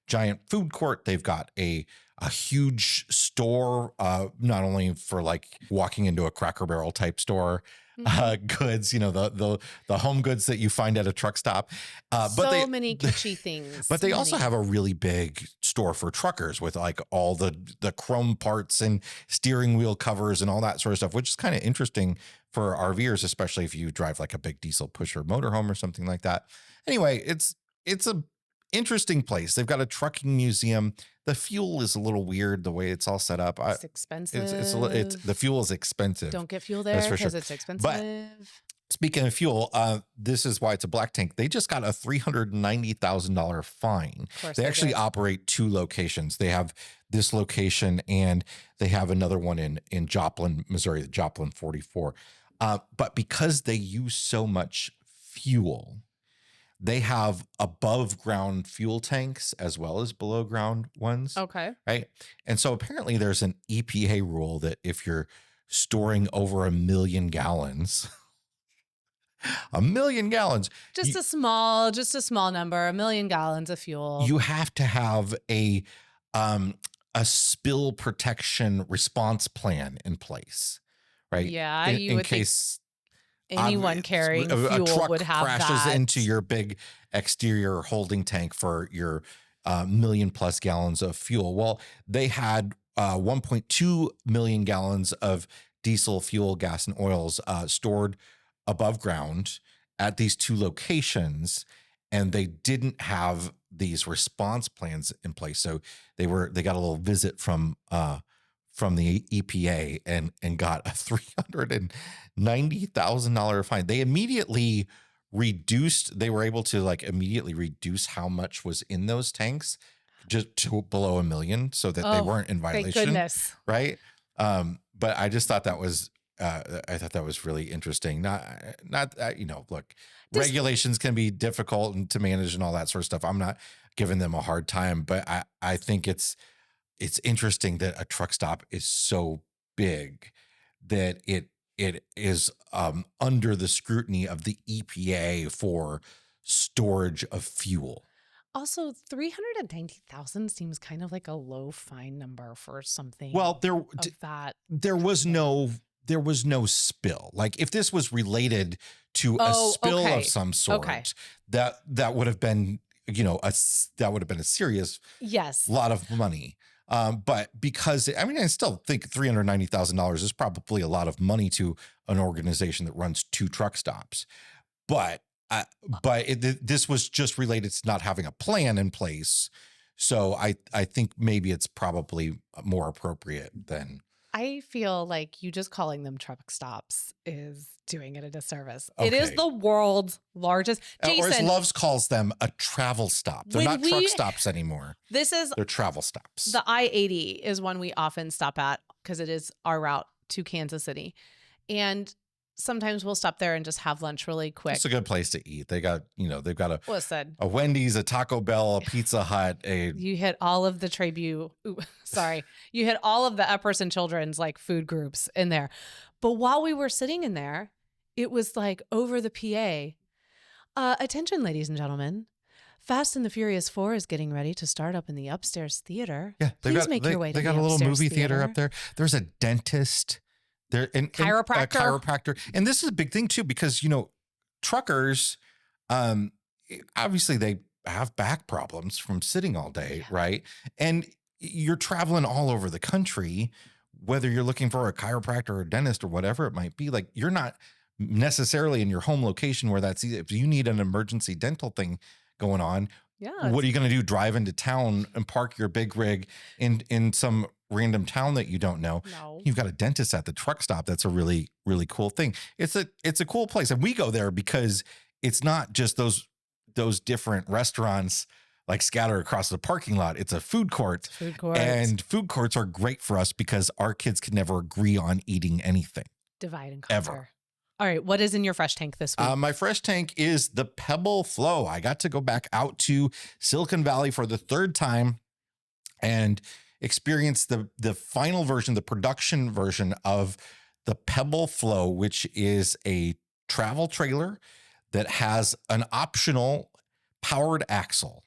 giant food court. They've got a a huge store, not only for like walking into a Cracker Barrel type store, goods, the home goods that you find at a truck stop. So many kitschy things. But they also have a really big store for truckers with like all the chrome parts and steering wheel covers and all that sort of stuff, which is kind of interesting for RVers, especially if you drive like a big diesel pusher motorhome or something like that. Anyway, it's a interesting place. They've got a trucking museum. The fuel is a little weird the way it's all set up. It's expensive. The fuel is expensive. Don't get fuel there because it's expensive. But speaking of fuel, this is why it's a black tank. They just got a $390,000 fine. They actually operate 2 locations. They have this location and they have another one in Joplin, Missouri, the Joplin 44. But because they use so much fuel, they have above ground fuel tanks as well as below ground ones. Okay. Right. And so apparently there's an EPA rule that if you're storing over 1 million gallons, 1 million gallons, just a small number, 1 million gallons of fuel, you have to have a spill protection response plan in place. Right. Yeah. In case anyone carrying fuel a truck would have crashes that into your big exterior holding tank for your 1 million plus gallons of fuel. Well, they had 1.2 million gallons of diesel fuel, gas, and oils stored above ground at these 2 locations, and they didn't have these response plans in place. So they got a little visit from the EPA and got a $390,000 fine. They immediately they were able to like immediately reduce how much was in those tanks just to below 1 million so that they weren't in violation. Thank goodness. Right. But I just thought that was, really interesting. Look, regulations can be difficult to manage and all that sort of stuff. I'm not giving them a hard time, but I think it's interesting that a truck stop is so big that it is under the scrutiny of the EPA for storage of fuel. Also, 390,000 seems kind of like a low fine number for something. Well, there was no spill. Like if this was related to a spill of some sort, that would have been, a serious lot of money. But because I still think $390,000 is probably a lot of money to an organization that runs 2 truck stops. But this was just related to not having a plan in place. So I think maybe it's probably more appropriate than. I feel like you just calling them truck stops is doing it a disservice. Okay. It is the world's largest. Jason, or as Loves calls them, a travel stop. They're not truck stops anymore. They're travel stops. The I-80 is one we often stop at because it is our route to Kansas City. And sometimes we'll stop there and just have lunch really quick. It's a good place to eat. They've got Listen, a Wendy's, a Taco Bell, a Pizza Hut. You hit all of the you hit all of the Epperson children's like food groups in there. But while we were sitting in there, it was like over the PA. Attention, ladies and gentlemen. Fast and the Furious 4 is getting ready to start up in the upstairs theater. Yeah, please make your way to the upstairs theater. They got a little movie theater up there. There's a dentist. Chiropractor. And this is a big thing too, because, truckers, obviously they have back problems from sitting all day. Yeah. Right. And you're traveling all over the country, whether you're looking for a chiropractor or a dentist or whatever it might be. Like you're not necessarily in your home location where that's easy. If you need an emergency dental thing going on, what are you going to do? Drive into town and park your big rig in some random town that you don't know? No. You've got a dentist at the truck stop. That's a really, really cool thing. It's a cool place. And we go there because it's not just those different restaurants like scattered across the parking lot. It's a food court. And food courts are great for us because our kids can never agree on eating anything. Divide and conquer. Ever. All right. What is in your fresh tank this week? My fresh tank is the Pebble Flow. I got to go back out to Silicon Valley for the 3rd time and experience the final version, the production version of the Pebble Flow, which is a travel trailer that has an optional powered axle.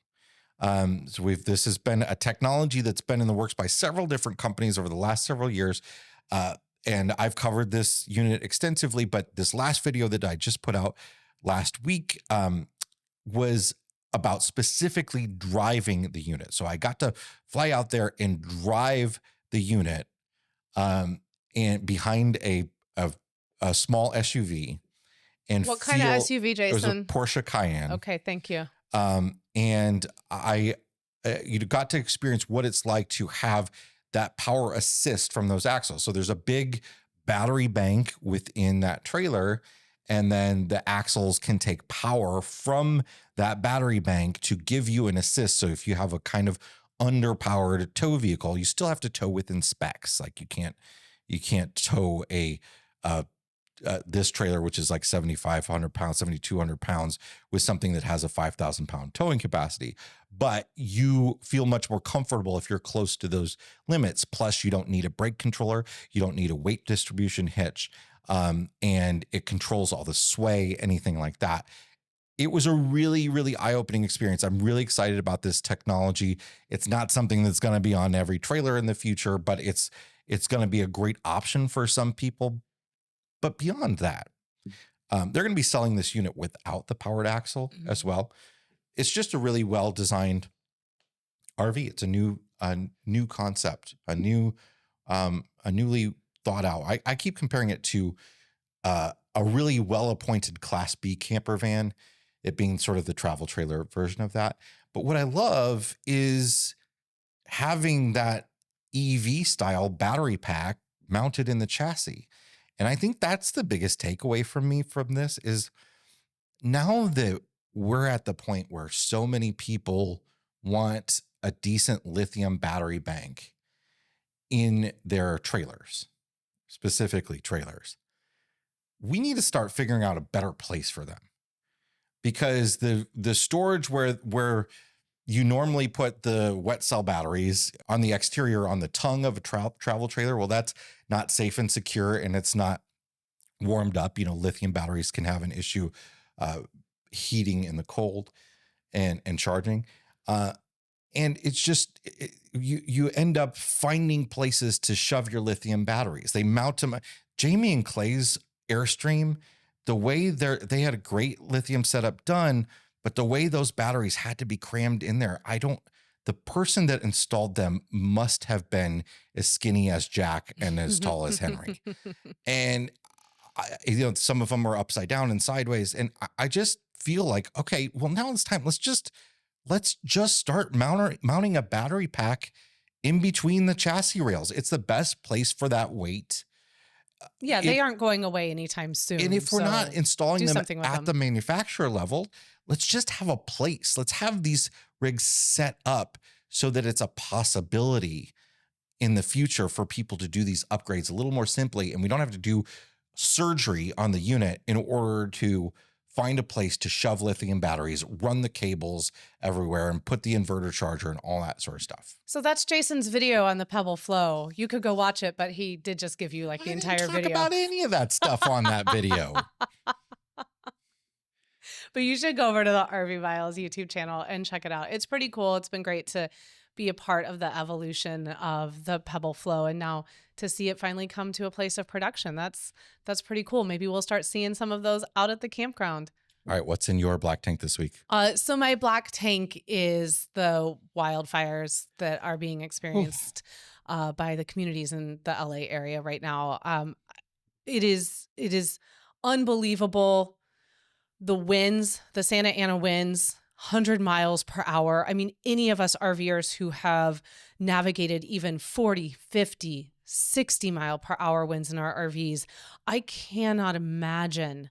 This has been a technology that's been in the works by several different companies over the last several years. And I've covered this unit extensively, but this last video that I just put out last week was about specifically driving the unit. So I got to fly out there and drive the unit and behind a small SUV. And what kind of SUV, It was a Jason? Porsche Cayenne. Okay, thank you. And you got to experience what it's like to have that power assist from those axles. So there's a big battery bank within that trailer, and then the axles can take power from that battery bank to give you an assist. So if you have a kind of underpowered tow vehicle, you still have to tow within specs. Like you can't tow this trailer, which is like 7,500 pounds, 7,200 pounds, with something that has a 5,000 pound towing capacity. But you feel much more comfortable if you're close to those limits. Plus, you don't need a brake controller. You don't need a weight distribution hitch. And it controls all the sway, anything like that. It was a really, really eye-opening experience. I'm really excited about this technology. It's not something that's going to be on every trailer in the future, but it's going to be a great option for some people. But beyond that, they're going to be selling this unit without the powered axle as well. It's just a really well-designed RV. It's a new concept, a newly thought out. I keep comparing it to a really well-appointed Class B camper van, it being sort of the travel trailer version of that. But what I love is having that EV style battery pack mounted in the chassis. And I think that's the biggest takeaway from me from this is now that we're at the point where so many people want a decent lithium battery bank in their trailers, specifically trailers, we need to start figuring out a better place for them. Because the storage where you normally put the wet cell batteries on the exterior, on the tongue of a travel trailer, well, that's not safe and secure, and it's not warmed up. Lithium batteries can have an issue heating in the cold and charging. And it's just, you end up finding places to shove your lithium batteries. They mount them. Jamie and Clay's Airstream, the way they had a great lithium setup done, but the way those batteries had to be crammed in there, the person that installed them must have been as skinny as Jack and as tall as Henry. And some of them are upside down and sideways. And I just feel like, okay, well, now it's time. Let's just start mounting a battery pack in between the chassis rails. It's the best place for that weight. Yeah, they aren't going away anytime soon. And if we're not installing them at the manufacturer level, let's just have a place. Let's have these rigs set up so that it's a possibility in the future for people to do these upgrades a little more simply. And we don't have to do surgery on the unit in order to find a place to shove lithium batteries, run the cables everywhere, and put the inverter charger and all that sort of stuff. So that's Jason's video on the Pebble Flow. You could go watch it, but he did just give you like the entire video. I didn't talk about any of that stuff on that video. But you should go over to the RV Miles YouTube channel and check it out. It's pretty cool. It's been great to be a part of the evolution of the Pebble Flow, and now to see it finally come to a place of production. That's pretty cool. Maybe we'll start seeing some of those out at the campground. All right, what's in your black tank this week? So my black tank is the wildfires that are being experienced by the communities in the LA area right now. It is unbelievable. The winds, the Santa Ana winds, 100 miles per hour. I mean, any of us RVers who have navigated even 40, 50, 60 mile per hour winds in our RVs, I cannot imagine.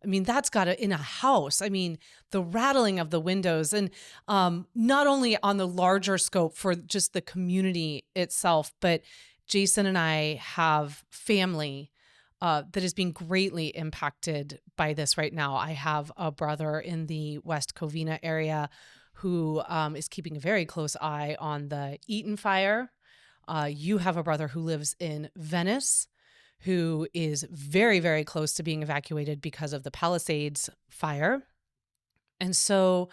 I mean, that's got to in a house. I mean, the rattling of the windows, and not only on the larger scope for just the community itself, but Jason and I have family that is being greatly impacted by this right now. I have a brother in the West Covina area who is keeping a very close eye on the Eaton fire. You have a brother who lives in Venice who is very, very close to being evacuated because of the Palisades fire. And so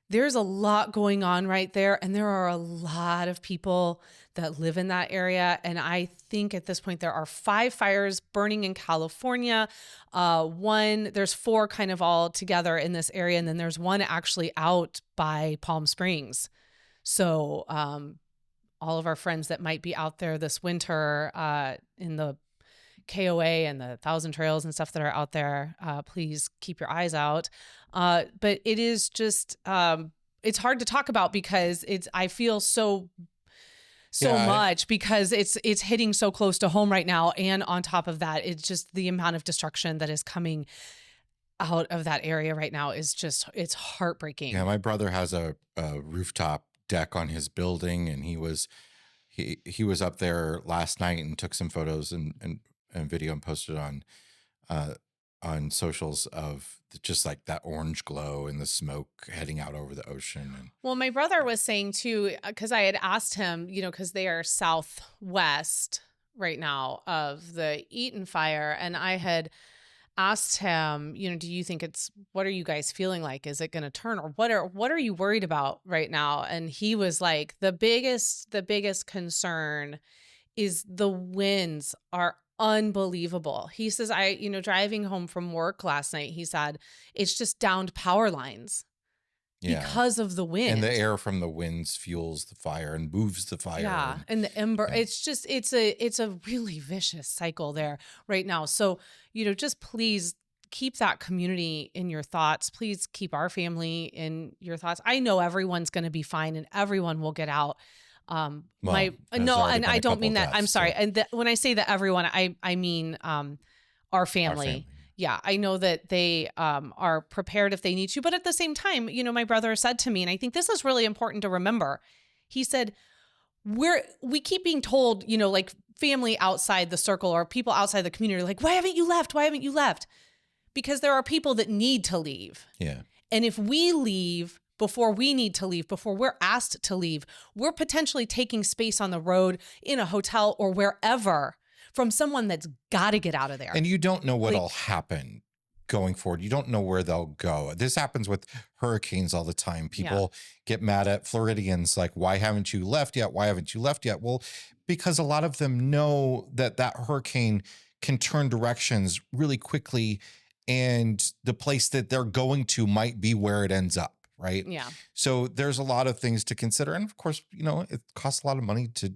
there's a lot going on right there. And there are a lot of people that live in that area. And I think at this point, there are 5 fires burning in California. There's 4 kind of all together in this area. And then there's one actually out by Palm Springs. So all of our friends that might be out there this winter in the KOA and the Thousand Trails and stuff that are out there, please keep your eyes out. But it is just, it's hard to talk about because I feel so much because it's hitting so close to home right now. And on top of that, it's just the amount of destruction that is coming out of that area right now is just, it's heartbreaking. Yeah. My brother has a rooftop deck on his building, and he was up there last night and took some photos and video and posted on socials of just like that orange glow and the smoke heading out over the ocean. And well, my brother was saying too, because I had asked him, because they are southwest right now of the Eaton fire, and I had asked him, do you think what are you guys feeling like? Is it going to turn, or what are you worried about right now? And he was like, the biggest concern is the winds are unbelievable. He says, driving home from work last night, he said, it's just downed power lines because of the wind. And the air from the winds fuels the fire and moves the fire. Yeah. And the ember, it's a really vicious cycle there right now. So, just please keep that community in your thoughts. Please keep our family in your thoughts. I know everyone's going to be fine and everyone will get out. And I don't mean that. I'm sorry. And when I say that everyone, I mean our family. Yeah, I know that they are prepared if they need to. But at the same time, my brother said to me, and I think this is really important to remember. He said, we keep being told, like family outside the circle or people outside the community, like, why haven't you left? Why haven't you left? Because there are people that need to leave. Yeah. And if we leave before we need to leave, before we're asked to leave, we're potentially taking space on the road, in a hotel, or wherever from someone that's got to get out of there. And you don't know what'll happen going forward. You don't know where they'll go. This happens with hurricanes all the time. People get mad at Floridians, like, why haven't you left yet? Why haven't you left yet? Well, because a lot of them know that hurricane can turn directions really quickly, and the place that they're going to might be where it ends up. Right. Yeah. So there's a lot of things to consider. And of course, it costs a lot of money to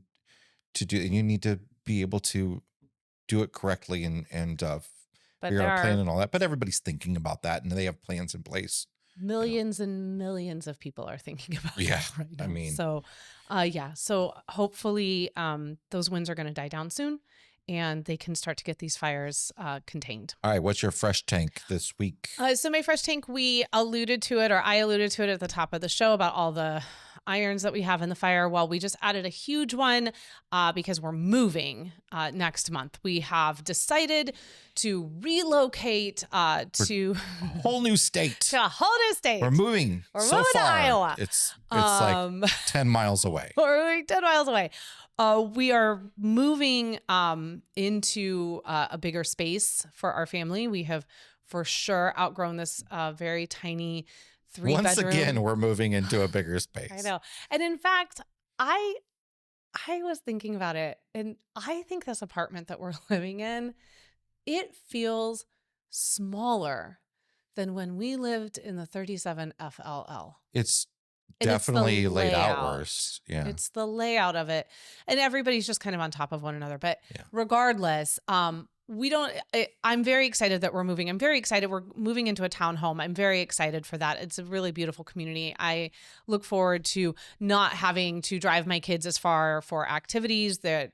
do, and you need to be able to do it correctly and figure out a plan and all that. But everybody's thinking about that, and they have plans in place. Millions and millions of people are thinking about it right now. I mean, so hopefully those winds are going to die down soon, and they can start to get these fires contained. All right. What's your fresh tank this week? So my fresh tank, I alluded to it at the top of the show about all the irons that we have in the fire. Well, we just added a huge one because we're moving next month. We have decided to relocate to a whole new state. To a whole new state. We're moving. We're so moving far, to Iowa. It's like 10 miles away. We're moving 10 miles away. We are moving into a bigger space for our family. We have for sure outgrown this very tiny 3-bedroom. Once again, we're moving into a bigger space. I know. And in fact, I was thinking about it, and I think this apartment that we're living in, it feels smaller than when we lived in the 37 FLL. It's definitely laid out worse. Yeah. It's the layout of it. And everybody's just kind of on top of one another. But regardless, I'm very excited that we're moving. I'm very excited. We're moving into a townhome. I'm very excited for that. It's a really beautiful community. I look forward to not having to drive my kids as far for activities. The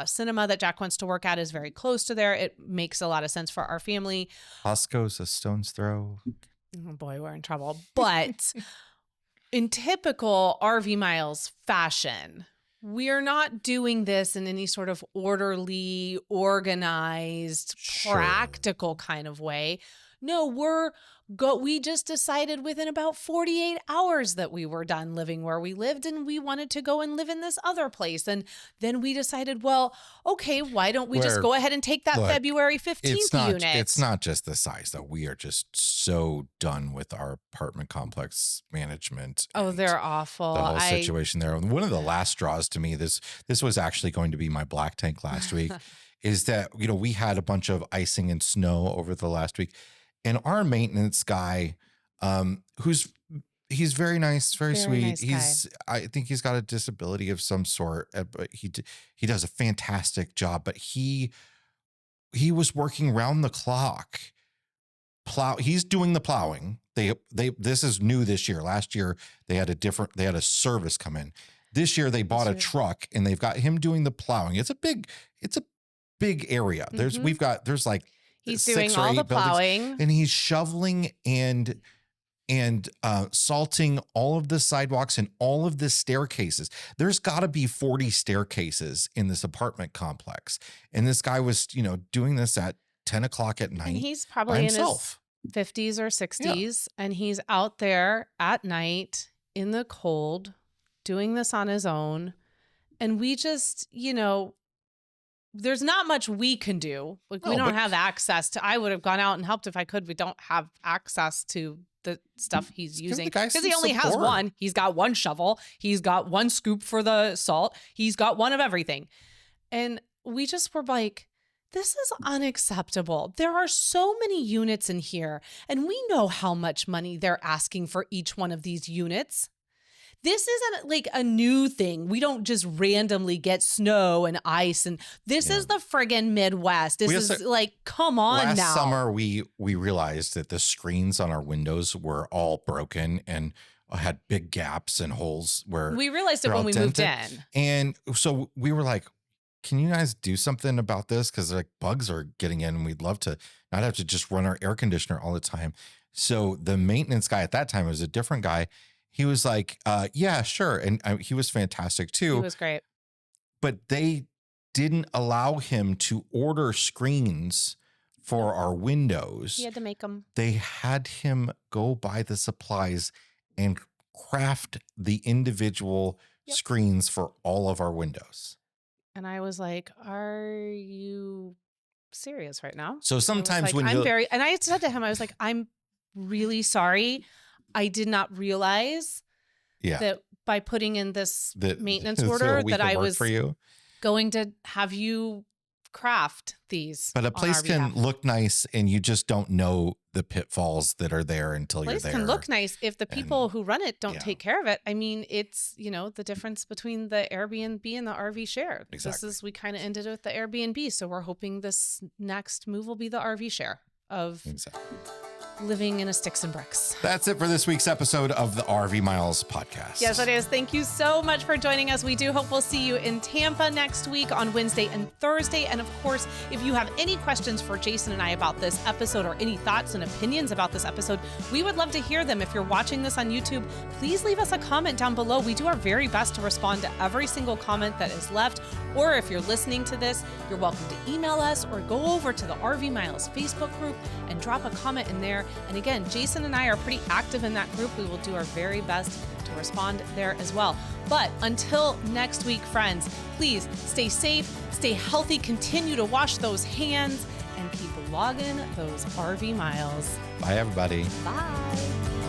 cinema that Jack wants to work at is very close to there. It makes a lot of sense for our family. Costco's a stone's throw. Oh boy, we're in trouble. But in typical RV Miles fashion, we are not doing this in any sort of orderly, organized, practical kind of way. No, we're we just decided within about 48 hours that we were done living where we lived and we wanted to go and live in this other place. And then we decided, well, okay, why don't we just go ahead and take that February 15th unit? It's not just the size, though. We are just so done with our apartment complex management. Oh, they're awful. The whole situation there. One of the last straws to me, this was actually going to be my black tank last week, is that, we had a bunch of icing and snow over the last week. And our maintenance guy, he's very nice, very sweet. Nice I think he's got a disability of some sort, but he does a fantastic job. But he was working round the clock. He's doing the plowing. This is new this year. Last year they had a service come in. This year they bought a truck and they've got him doing the plowing. It's a big area. There's like. He's doing all the plowing, and he's shoveling and salting all of the sidewalks and all of the staircases. There's got to be 40 staircases in this apartment complex, and this guy was, doing this at 10 o'clock at night. And he's probably in his 50s or 60s, and he's out there at night in the cold doing this on his own, and we just, there's not much we can do. Like, we don't have access to, I would have gone out and helped if I could. We don't have access to the stuff he's using because he only has one. He's got one shovel. He's got one scoop for the salt. He's got one of everything. And we just were like, this is unacceptable. There are so many units in here, and we know how much money they're asking for each one of these units. This isn't like a new thing. We don't just randomly get snow and ice. And this is the friggin' Midwest. This is like, come on now. Last summer, we realized that the screens on our windows were all broken and had big gaps and holes where we realized it when we moved in. And so we were like, can you guys do something about this? Because like bugs are getting in and we'd love to not have to just run our air conditioner all the time. So the maintenance guy at that time was a different guy. He was like, yeah, sure. And he was fantastic too. He was great. But they didn't allow him to order screens for our windows. He had to make them. They had him go buy the supplies and craft the individual screens for all of our windows. And I was like, are you serious right now? So sometimes and I said to him, I was like, I'm really sorry. I did not realize that by putting in this maintenance order that I was going to have you craft these. But a place can look nice and you just don't know the pitfalls that are there until you're there. Place can look nice if the people who run it don't take care of it. I mean, it's, the difference between the Airbnb and the RVshare. Exactly. We kind of ended with the Airbnb. So we're hoping this next move will be the RVshare of living in a sticks and bricks. That's it for this week's episode of the RV Miles podcast. Yes, it is. Thank you so much for joining us. We do hope we'll see you in Tampa next week on Wednesday and Thursday. And of course, if you have any questions for Jason and I about this episode or any thoughts and opinions about this episode, we would love to hear them. If you're watching this on YouTube, please leave us a comment down below. We do our very best to respond to every single comment that is left. Or if you're listening to this, you're welcome to email us or go over to the RV Miles Facebook group and drop a comment in there. And again, Jason and I are pretty active in that group. We will do our very best to respond there as well. But until next week, friends, please stay safe, stay healthy, continue to wash those hands, and keep logging those RV miles. Bye, everybody. Bye.